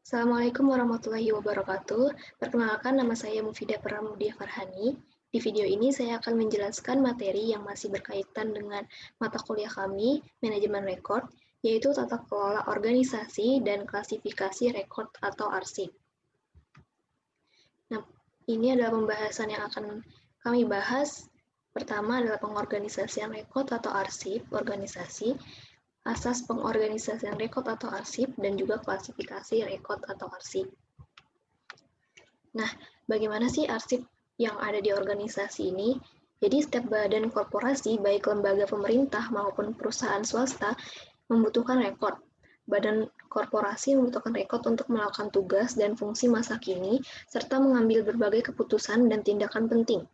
Assalamualaikum warahmatullahi wabarakatuh. Perkenalkan, nama saya Mufidah Pramudia Farhani. Di video ini saya akan menjelaskan materi yang masih berkaitan dengan mata kuliah kami, Manajemen Rekod, yaitu tata kelola organisasi dan klasifikasi rekod atau arsip. Nah, ini adalah pembahasan yang akan kami bahas. Pertama adalah pengorganisasian rekod atau arsip organisasi, asas pengorganisasian rekod atau arsip, dan juga klasifikasi rekod atau arsip. Nah, bagaimana sih arsip yang ada di organisasi ini? Jadi, setiap badan korporasi, baik lembaga pemerintah maupun perusahaan swasta, membutuhkan rekod. Badan korporasi membutuhkan rekod untuk melakukan tugas dan fungsi masa kini, serta mengambil berbagai keputusan dan tindakan penting.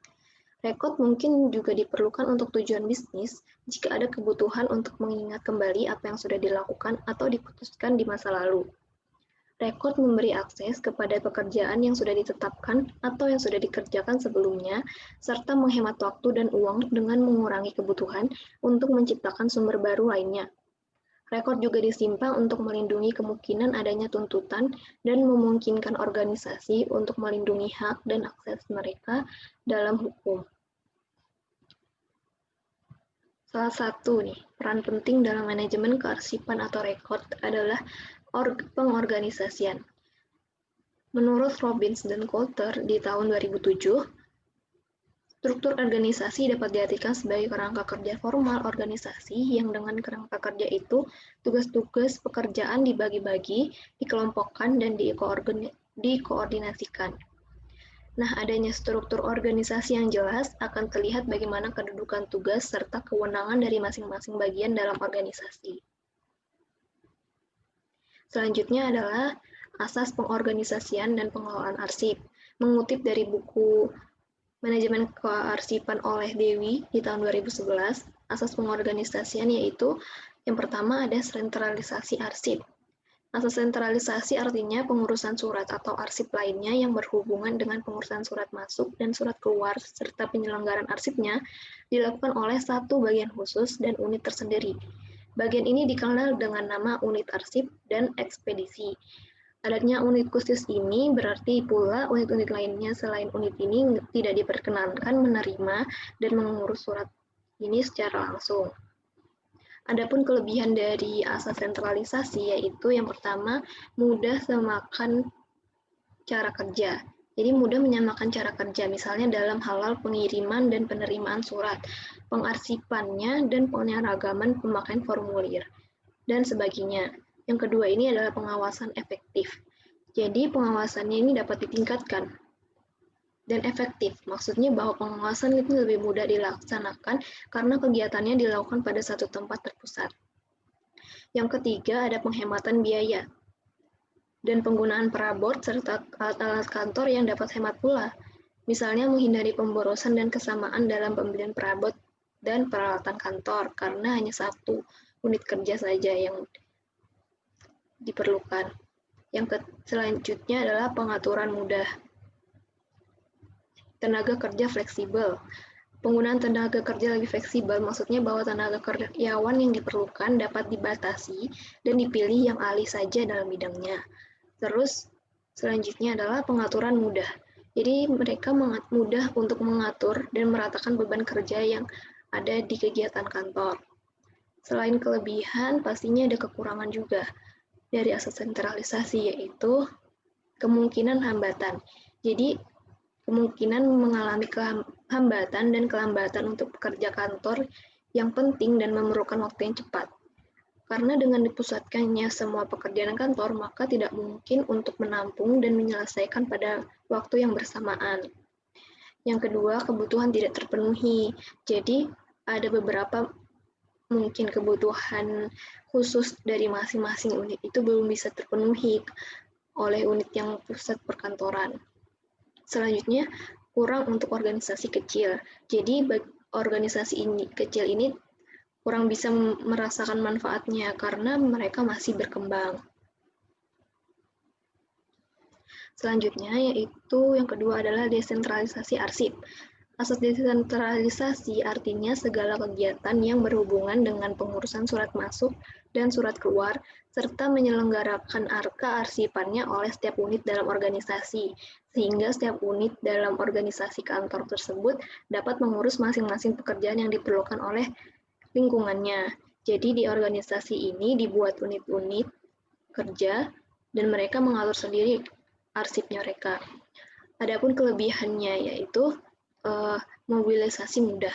Rekod mungkin juga diperlukan untuk tujuan bisnis jika ada kebutuhan untuk mengingat kembali apa yang sudah dilakukan atau diputuskan di masa lalu. Rekod memberi akses kepada pekerjaan yang sudah ditetapkan atau yang sudah dikerjakan sebelumnya, serta menghemat waktu dan uang dengan mengurangi kebutuhan untuk menciptakan sumber baru lainnya. Rekod juga disimpan untuk melindungi kemungkinan adanya tuntutan dan memungkinkan organisasi untuk melindungi hak dan akses mereka dalam hukum. Salah satu peran penting dalam manajemen kearsipan atau rekod adalah pengorganisasian. Menurut Robbins dan Coulter di tahun 2007, struktur organisasi dapat diartikan sebagai kerangka kerja formal organisasi yang dengan kerangka kerja itu tugas-tugas pekerjaan dibagi-bagi, dikelompokkan, dan dikoordinasikan. Nah, adanya struktur organisasi yang jelas akan terlihat bagaimana kedudukan tugas serta kewenangan dari masing-masing bagian dalam organisasi. Selanjutnya adalah asas pengorganisasian dan pengelolaan arsip. Mengutip dari buku Manajemen Kearsipan oleh Dewi di tahun 2011, asas pengorganisasian yaitu yang pertama ada sentralisasi arsip. Asas sentralisasi artinya pengurusan surat atau arsip lainnya yang berhubungan dengan pengurusan surat masuk dan surat keluar serta penyelenggaraan arsipnya dilakukan oleh satu bagian khusus dan unit tersendiri. Bagian ini dikenal dengan nama unit arsip dan ekspedisi. Adanya unit khusus ini berarti pula unit-unit lainnya selain unit ini tidak diperkenankan menerima dan mengurus surat ini secara langsung. Adapun kelebihan dari asas sentralisasi yaitu yang pertama mudah semakan cara kerja. Jadi mudah menyamakan cara kerja, misalnya dalam hal pengiriman dan penerimaan surat, pengarsipannya dan penyeragaman pemakaian formulir, dan sebagainya. Yang kedua ini adalah pengawasan efektif. Jadi pengawasannya ini dapat ditingkatkan dan efektif. Maksudnya bahwa pengawasan itu lebih mudah dilaksanakan karena kegiatannya dilakukan pada satu tempat terpusat. Yang ketiga ada penghematan biaya dan penggunaan perabot serta alat-alat kantor yang dapat hemat pula. Misalnya menghindari pemborosan dan kesamaan dalam pembelian perabot dan peralatan kantor karena hanya satu unit kerja saja yang diperlukan. Yang selanjutnya adalah pengaturan mudah. Tenaga kerja fleksibel. Penggunaan tenaga kerja lebih fleksibel maksudnya bahwa tenaga karyawan yang diperlukan dapat dibatasi dan dipilih yang ahli saja dalam bidangnya. Terus selanjutnya adalah pengaturan mudah. Jadi mereka mudah untuk mengatur dan meratakan beban kerja yang ada di kegiatan kantor. Selain kelebihan, pastinya ada kekurangan juga dari asas sentralisasi, yaitu kemungkinan hambatan. Jadi kemungkinan mengalami hambatan dan kelambatan untuk pekerja kantor yang penting dan memerlukan waktu yang cepat. Karena dengan dipusatkannya semua pekerjaan kantor, maka tidak mungkin untuk menampung dan menyelesaikan pada waktu yang bersamaan. Yang kedua, kebutuhan tidak terpenuhi. Jadi, ada beberapa mungkin kebutuhan khusus dari masing-masing unit itu belum bisa terpenuhi oleh unit yang pusat perkantoran. Selanjutnya, kurang untuk organisasi kecil. Jadi, organisasi kecil ini kurang bisa merasakan manfaatnya karena mereka masih berkembang. Selanjutnya, yaitu yang kedua adalah desentralisasi arsip. Asas desentralisasi artinya segala kegiatan yang berhubungan dengan pengurusan surat masuk dan surat keluar, serta menyelenggarakan kearsipannya oleh setiap unit dalam organisasi, sehingga setiap unit dalam organisasi kantor tersebut dapat mengurus masing-masing pekerjaan yang diperlukan oleh lingkungannya. Jadi di organisasi ini dibuat unit-unit kerja dan mereka mengatur sendiri arsipnya mereka. Adapun kelebihannya yaitu mobilisasi mudah.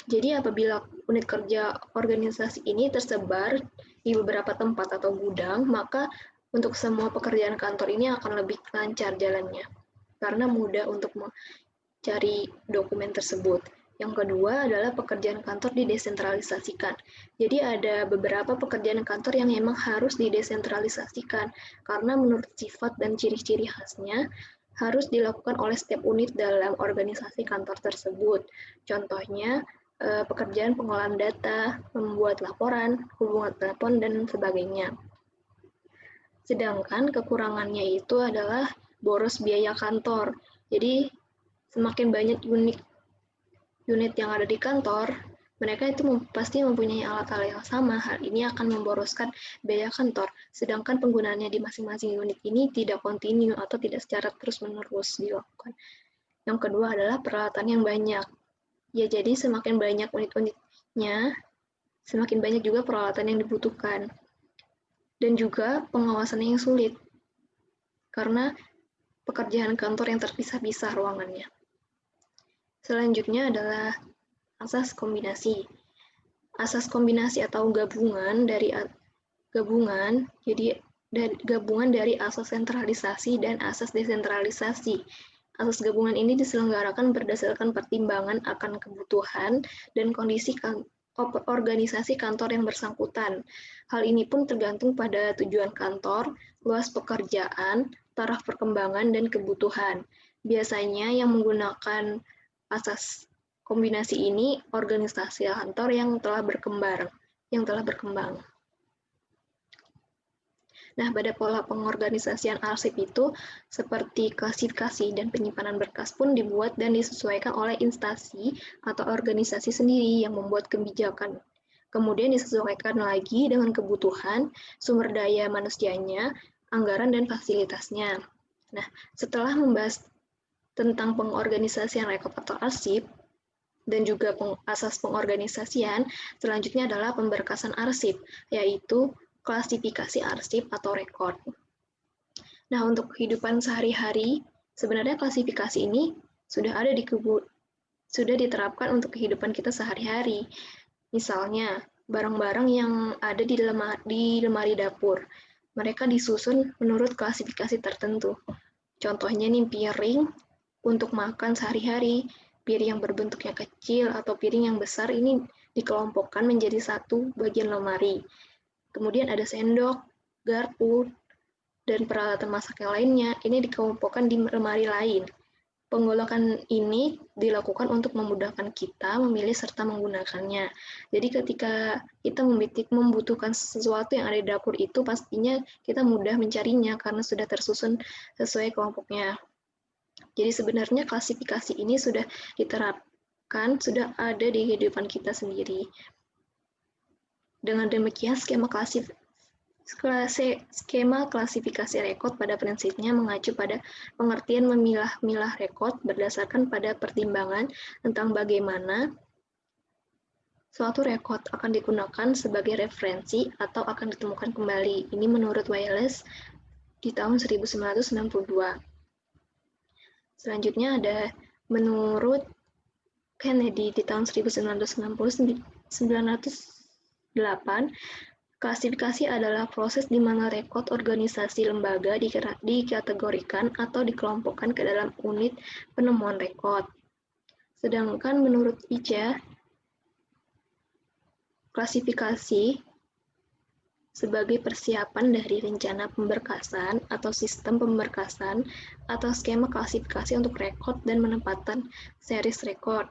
Jadi apabila unit kerja organisasi ini tersebar di beberapa tempat atau gudang, maka untuk semua pekerjaan kantor ini akan lebih lancar jalannya, karena mudah untuk mencari dokumen tersebut. Yang kedua adalah pekerjaan kantor didesentralisasikan. Jadi ada beberapa pekerjaan kantor yang memang harus didesentralisasikan, karena menurut sifat dan ciri-ciri khasnya, harus dilakukan oleh setiap unit dalam organisasi kantor tersebut. Contohnya, pekerjaan pengolahan data, membuat laporan, hubungan telepon, dan sebagainya. Sedangkan kekurangannya itu adalah boros biaya kantor. Jadi, semakin banyak unit yang ada di kantor, mereka itu pasti mempunyai alat-alat yang sama. Hal ini akan memboroskan biaya kantor, sedangkan penggunaannya di masing-masing unit ini tidak kontinu atau tidak secara terus-menerus dilakukan. Yang kedua adalah peralatan yang banyak. Ya, jadi semakin banyak unit-unitnya, semakin banyak juga peralatan yang dibutuhkan. Dan juga pengawasan yang sulit, karena pekerjaan kantor yang terpisah-pisah ruangannya. Selanjutnya adalah asas kombinasi. Asas kombinasi atau gabungan dari asas sentralisasi dan asas desentralisasi. Asas gabungan ini diselenggarakan berdasarkan pertimbangan akan kebutuhan dan kondisi organisasi kantor yang bersangkutan. Hal ini pun tergantung pada tujuan kantor, luas pekerjaan, taraf perkembangan, dan kebutuhan. Biasanya yang menggunakan asas kombinasi ini organisasi kantor yang telah berkembang. Nah, pada pola pengorganisasian arsip itu, seperti klasifikasi dan penyimpanan berkas pun dibuat dan disesuaikan oleh instansi atau organisasi sendiri yang membuat kebijakan. Kemudian disesuaikan lagi dengan kebutuhan, sumber daya manusianya, anggaran, dan fasilitasnya. Nah, setelah membahas tentang pengorganisasian rekod atau arsip, dan juga asas pengorganisasian, selanjutnya adalah pemberkasan arsip, yaitu klasifikasi arsip atau rekod. Nah, untuk kehidupan sehari-hari, sebenarnya klasifikasi ini sudah diterapkan untuk kehidupan kita sehari-hari. Misalnya, barang-barang yang ada di lemari dapur, mereka disusun menurut klasifikasi tertentu. Contohnya nih, piring untuk makan sehari-hari, piring yang berbentuknya kecil atau piring yang besar ini dikelompokkan menjadi satu bagian lemari. Kemudian ada sendok, garpu, dan peralatan masak yang lainnya, ini dikelompokkan di lemari lain. Penggolakan ini dilakukan untuk memudahkan kita memilih serta menggunakannya. Jadi ketika kita membutuhkan sesuatu yang ada di dapur itu, pastinya kita mudah mencarinya karena sudah tersusun sesuai kelompoknya. Jadi sebenarnya klasifikasi ini sudah diterapkan, sudah ada di kehidupan kita sendiri. Dengan demikian, skema klasifikasi rekod pada prinsipnya mengacu pada pengertian memilah-milah rekod berdasarkan pada pertimbangan tentang bagaimana suatu rekod akan digunakan sebagai referensi atau akan ditemukan kembali. Ini menurut Wallace di tahun 1992. Selanjutnya ada menurut Kennedy di tahun 1998, klasifikasi adalah proses di mana rekod organisasi lembaga dikategorikan atau dikelompokkan ke dalam unit penemuan rekod. Sedangkan menurut Ija, klasifikasi sebagai persiapan dari rencana pemberkasan atau sistem pemberkasan atau skema klasifikasi untuk rekod dan penempatan series rekod.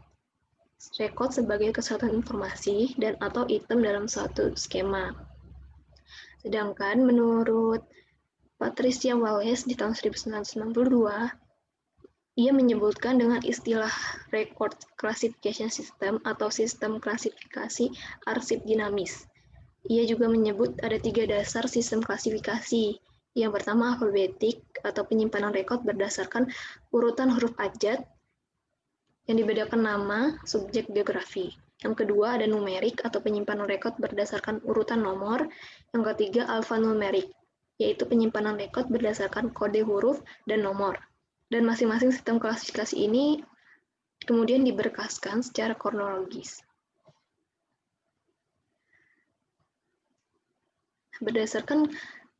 Rekod sebagai kesatuan informasi dan atau item dalam suatu skema. Sedangkan menurut Patricia Wallace di tahun 1992, Ia menyebutkan dengan istilah Record Classification System atau sistem klasifikasi arsip dinamis. Ia juga menyebut ada 3 dasar sistem klasifikasi. Yang pertama alfabetik atau penyimpanan rekod berdasarkan urutan huruf abjad yang dibedakan nama, subjek, biografi. Yang kedua ada numerik atau penyimpanan rekod berdasarkan urutan nomor. Yang ketiga alfanumerik, yaitu penyimpanan rekod berdasarkan kode huruf dan nomor. Dan masing-masing sistem klasifikasi ini kemudian diberkaskan secara kronologis. Berdasarkan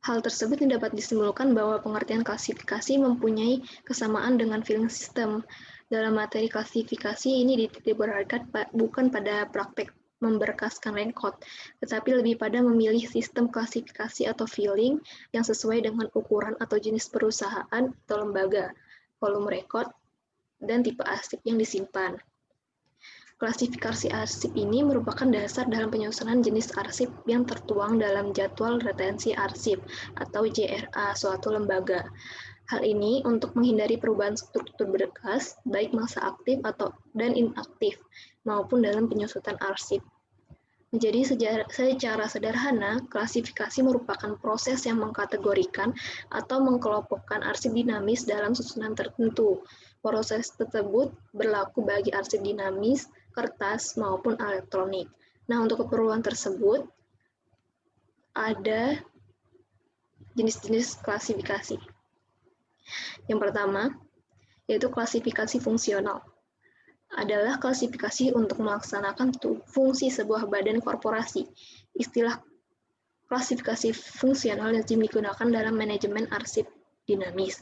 hal tersebut dapat disimpulkan bahwa pengertian klasifikasi mempunyai kesamaan dengan filing system. Dalam materi klasifikasi ini dititik beratkan bukan pada praktek memberkaskan rekod, tetapi lebih pada memilih sistem klasifikasi atau filing yang sesuai dengan ukuran atau jenis perusahaan atau lembaga, volume rekod, dan tipe arsip yang disimpan. Klasifikasi arsip ini merupakan dasar dalam penyusunan jenis arsip yang tertuang dalam Jadwal Retensi Arsip atau JRA suatu lembaga. Hal ini untuk menghindari perubahan struktur berkas, baik masa aktif dan inaktif, maupun dalam penyusunan arsip. Jadi secara sederhana, klasifikasi merupakan proses yang mengkategorikan atau mengkelompokkan arsip dinamis dalam susunan tertentu. Proses tersebut berlaku bagi arsip dinamis, kertas, maupun elektronik. Nah, untuk keperluan tersebut, ada jenis-jenis klasifikasi. Yang pertama, yaitu klasifikasi fungsional. Adalah klasifikasi untuk melaksanakan fungsi sebuah badan korporasi. Istilah klasifikasi fungsional yang digunakan dalam manajemen arsip dinamis.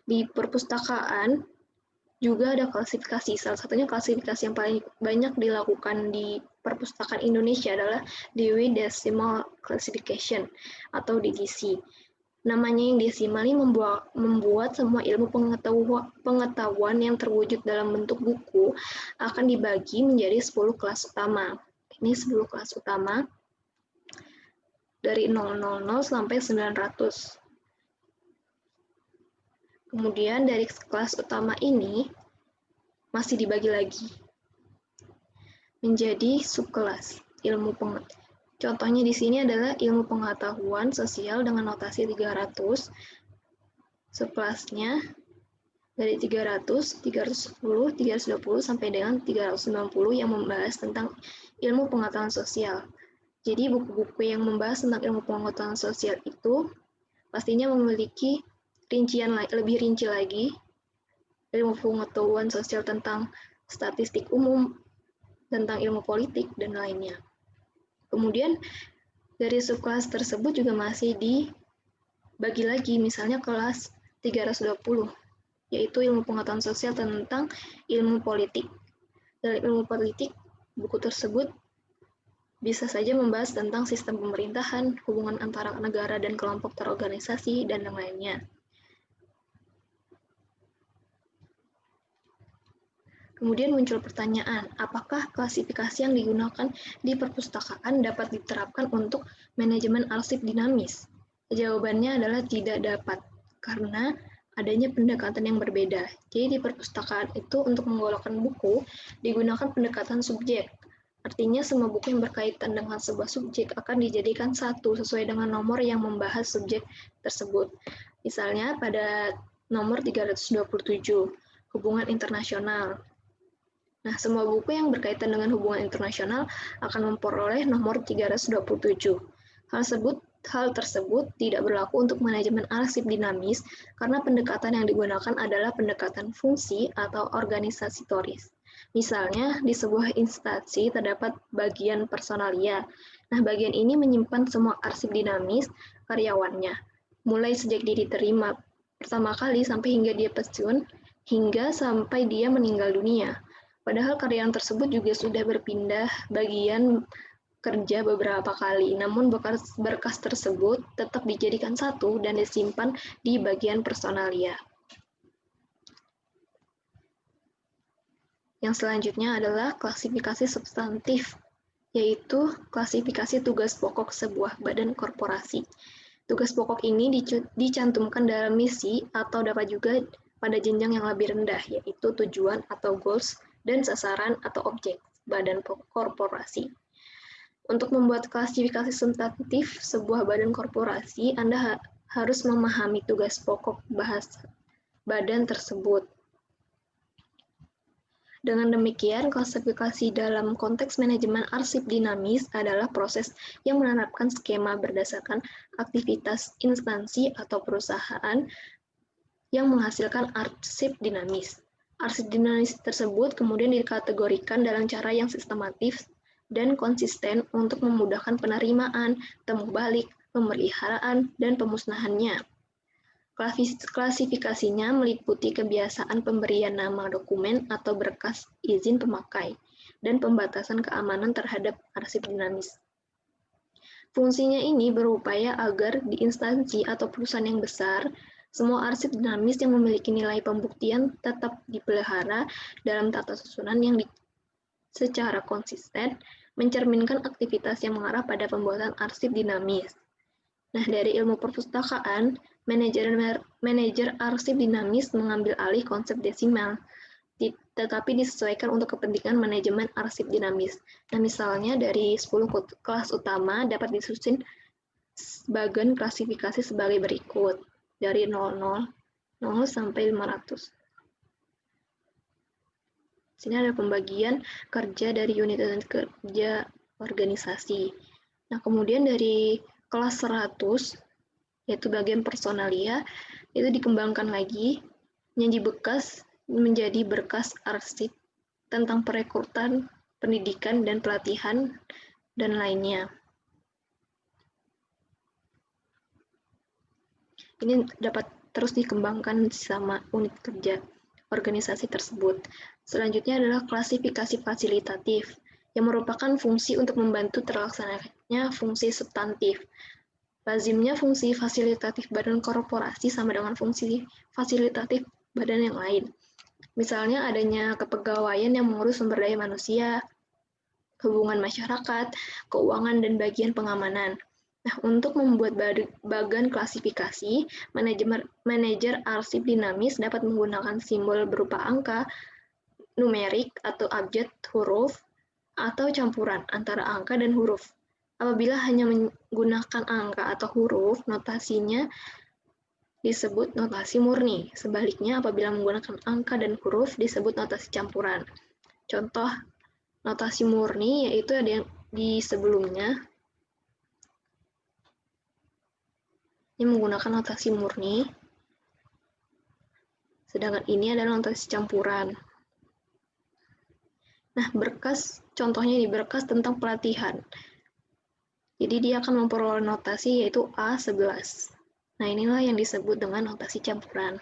Di perpustakaan juga ada klasifikasi. Salah satunya klasifikasi yang paling banyak dilakukan di perpustakaan Indonesia adalah Dewey Decimal Classification atau DDC. Namanya yang desimal ini membuat semua ilmu pengetahuan yang terwujud dalam bentuk buku akan dibagi menjadi 10 kelas utama. Ini 10 kelas utama dari 000 sampai 900. Kemudian dari kelas utama ini masih dibagi lagi menjadi subkelas ilmu pengetahuan. Contohnya di sini adalah ilmu pengetahuan sosial dengan notasi 300. Subkelasnya dari 300, 310, 320 sampai dengan 390 yang membahas tentang ilmu pengetahuan sosial. Jadi buku-buku yang membahas tentang ilmu pengetahuan sosial itu pastinya memiliki lebih rinci lagi ilmu pengetahuan sosial tentang statistik umum, tentang ilmu politik, dan lainnya. Kemudian dari subkelas tersebut juga masih dibagi lagi, misalnya kelas 320, yaitu ilmu pengetahuan sosial tentang ilmu politik. Dalam ilmu politik, buku tersebut bisa saja membahas tentang sistem pemerintahan, hubungan antara negara dan kelompok terorganisasi, dan yang lainnya. Kemudian muncul pertanyaan, apakah klasifikasi yang digunakan di perpustakaan dapat diterapkan untuk manajemen arsip dinamis? Jawabannya adalah tidak dapat, karena adanya pendekatan yang berbeda. Jadi di perpustakaan itu untuk menggolongkan buku, digunakan pendekatan subjek. Artinya semua buku yang berkaitan dengan sebuah subjek akan dijadikan satu sesuai dengan nomor yang membahas subjek tersebut. Misalnya pada nomor 327, hubungan internasional. Nah, semua buku yang berkaitan dengan hubungan internasional akan memperoleh nomor 327. Hal tersebut tidak berlaku untuk manajemen arsip dinamis karena pendekatan yang digunakan adalah pendekatan fungsi atau organisatoris. Misalnya, di sebuah instansi terdapat bagian personalia. Nah, bagian ini menyimpan semua arsip dinamis karyawannya, mulai sejak dia diterima pertama kali sampai hingga dia pensiun, hingga sampai dia meninggal dunia. Padahal karyawan tersebut juga sudah berpindah bagian kerja beberapa kali, namun berkas tersebut tetap dijadikan satu dan disimpan di bagian personalia. Yang selanjutnya adalah klasifikasi substantif, yaitu klasifikasi tugas pokok sebuah badan korporasi. Tugas pokok ini dicantumkan dalam misi atau dapat juga pada jenjang yang lebih rendah, yaitu tujuan atau goals dan sasaran atau objek badan korporasi. Untuk membuat klasifikasi substantif sebuah badan korporasi, Anda harus memahami tugas pokok bahasa badan tersebut. Dengan demikian, klasifikasi dalam konteks manajemen arsip dinamis adalah proses yang menerapkan skema berdasarkan aktivitas instansi atau perusahaan yang menghasilkan arsip dinamis. Arsip dinamis tersebut kemudian dikategorikan dalam cara yang sistematis dan konsisten untuk memudahkan penerimaan, temu balik, pemeliharaan, dan pemusnahannya. Klasifikasinya meliputi kebiasaan pemberian nama dokumen atau berkas izin pemakai, dan pembatasan keamanan terhadap arsip dinamis. Fungsinya ini berupaya agar di instansi atau perusahaan yang besar, semua arsip dinamis yang memiliki nilai pembuktian tetap dipelihara dalam tata susunan yang secara konsisten mencerminkan aktivitas yang mengarah pada pembuatan arsip dinamis. Nah, dari ilmu perpustakaan, manajer arsip dinamis mengambil alih konsep desimal, tetapi disesuaikan untuk kepentingan manajemen arsip dinamis. Nah, misalnya dari 10 kelas utama dapat disusun bagian klasifikasi sebagai berikut, dari 00 sampai 500. Sini ada pembagian kerja dari unit-unit kerja organisasi. Nah, kemudian dari kelas 100, yaitu bagian personalia, itu dikembangkan lagi menjadi berkas arsip tentang perekrutan, pendidikan, dan pelatihan, dan lainnya. Ini dapat terus dikembangkan sama unit kerja organisasi tersebut. Selanjutnya adalah klasifikasi fasilitatif, yang merupakan fungsi untuk membantu terlaksananya fungsi substantif. Lazimnya fungsi fasilitatif badan korporasi sama dengan fungsi fasilitatif badan yang lain. Misalnya adanya kepegawaian yang mengurus sumber daya manusia, hubungan masyarakat, keuangan, dan bagian pengamanan. Nah, untuk membuat bagan klasifikasi, manajer arsip dinamis dapat menggunakan simbol berupa angka, numerik atau abjad huruf, atau campuran antara angka dan huruf. Apabila hanya menggunakan angka atau huruf, notasinya disebut notasi murni. Sebaliknya, apabila menggunakan angka dan huruf, disebut notasi campuran. Contoh notasi murni yaitu ada yang di sebelumnya. Ini menggunakan notasi murni. Sedangkan ini adalah notasi campuran. Nah, berkas, contohnya di berkas tentang pelatihan. Jadi dia akan memperoleh notasi yaitu A11. Nah, inilah yang disebut dengan notasi campuran.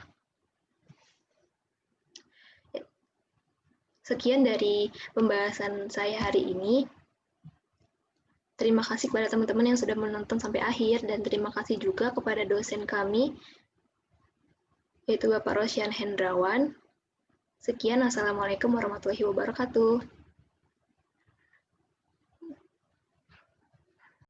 Sekian dari pembahasan saya hari ini. Terima kasih kepada teman-teman yang sudah menonton sampai akhir, dan terima kasih juga kepada dosen kami, yaitu Bapak Rosyan Hendrawan. Sekian, Assalamualaikum warahmatullahi wabarakatuh.